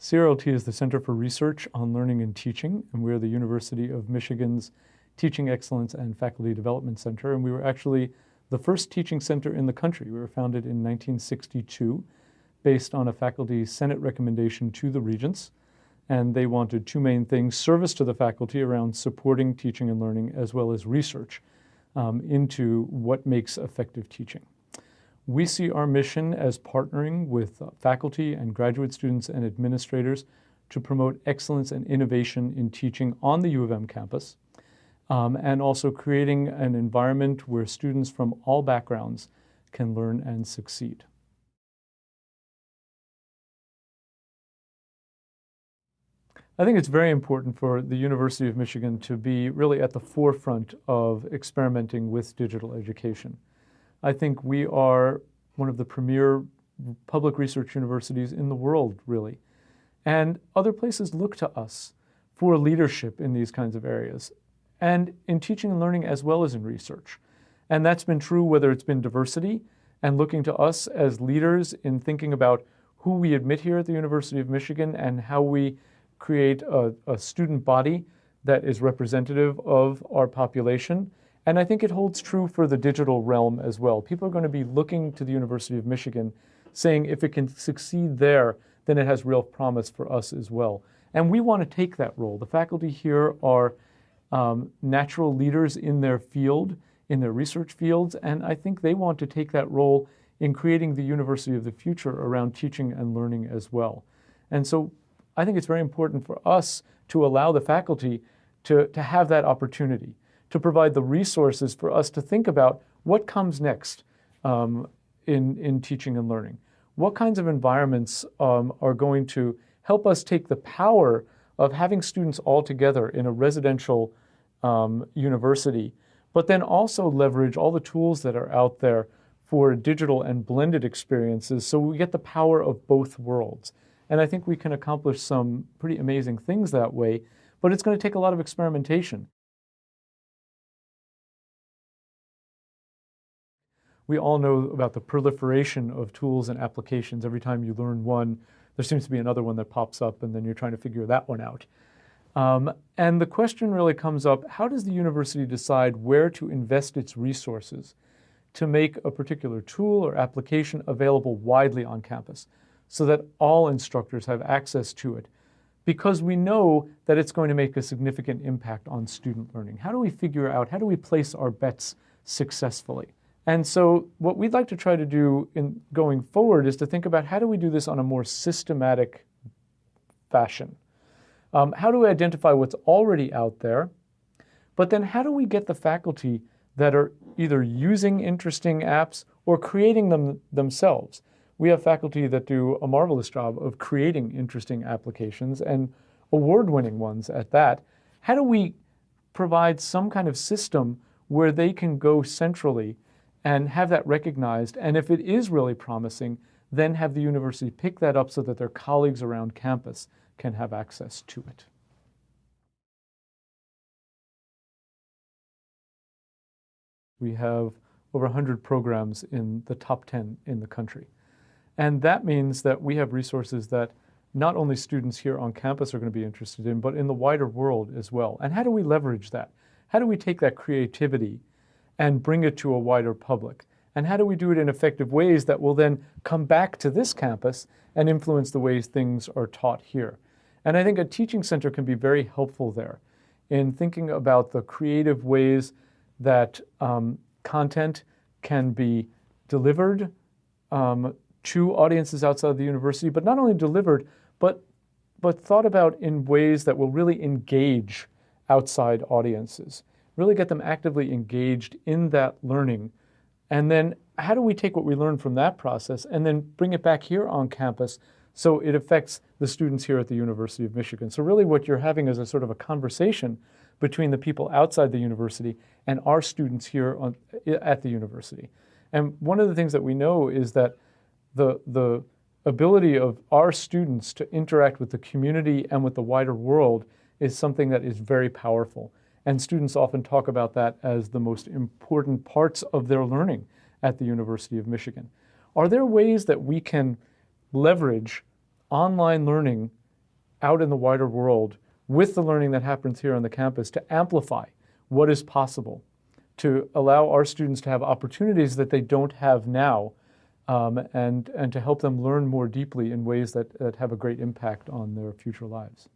CRLT is the Center for Research on Learning and Teaching, and we're the University of Michigan's Teaching Excellence and Faculty Development Center, and we were actually the first teaching center in the country. We were founded in 1962 based on a faculty senate recommendation to the regents, and they wanted two main things: service to the faculty around supporting teaching and learning, as well as research into what makes effective teaching. We see our mission as partnering with faculty and graduate students and administrators to promote excellence and innovation in teaching on the U of M campus, and also creating an environment where students from all backgrounds can learn and succeed. I think it's very important for the University of Michigan to be really at the forefront of experimenting with digital education. I think we are one of the premier public research universities in the world, really. And other places look to us for leadership in these kinds of areas, and in teaching and learning as well as in research. And that's been true whether it's been diversity and looking to us as leaders in thinking about who we admit here at the University of Michigan and how we create a student body that is representative of our population. And I think it holds true for the digital realm as well. People are going to be looking to the University of Michigan saying if it can succeed there, then it has real promise for us as well. And we want to take that role. The faculty here are natural leaders in their field, in their research fields, and I think they want to take that role in creating the university of the future around teaching and learning as well. And so I think it's very important for us to allow the faculty to have that opportunity, to provide the resources for us to think about what comes next in teaching and learning. What kinds of environments are going to help us take the power of having students all together in a residential university, but then also leverage all the tools that are out there for digital and blended experiences so we get the power of both worlds. And I think we can accomplish some pretty amazing things that way, but it's going to take a lot of experimentation. We all know about the proliferation of tools and applications. Every time you learn one, there seems to be another one that pops up, and then you're trying to figure that one out. And the question really comes up, how does the university decide where to invest its resources to make a particular tool or application available widely on campus so that all instructors have access to it? Because we know that it's going to make a significant impact on student learning. How do we figure out, how do we place our bets successfully? And so what we'd like to try to do in going forward is to think about how do we do this on a more systematic fashion? How do we identify what's already out there? But then how do we get the faculty that are either using interesting apps or creating them themselves? We have faculty that do a marvelous job of creating interesting applications, and award-winning ones at that. How do we provide some kind of system where they can go centrally and have that recognized, and if it is really promising, then have the university pick that up so that their colleagues around campus can have access to it? We have over 100 programs in the top 10 in the country. And that means that we have resources that not only students here on campus are going to be interested in, but in the wider world as well. And how do we leverage that? How do we take that creativity and bring it to a wider public? And how do we do it in effective ways that will then come back to this campus and influence the ways things are taught here? And I think a teaching center can be very helpful there in thinking about the creative ways that content can be delivered to audiences outside the university, but not only delivered, but thought about in ways that will really engage outside audiences, really get them actively engaged in that learning. And then how do we take what we learn from that process and then bring it back here on campus so it affects the students here at the University of Michigan? So really what you're having is a sort of a conversation between the people outside the university and our students here at the university. And one of the things that we know is that the ability of our students to interact with the community and with the wider world is something that is very powerful. And students often talk about that as the most important parts of their learning at the University of Michigan. Are there ways that we can leverage online learning out in the wider world with the learning that happens here on the campus to amplify what is possible, to allow our students to have opportunities that they don't have now, and to help them learn more deeply in ways that have a great impact on their future lives.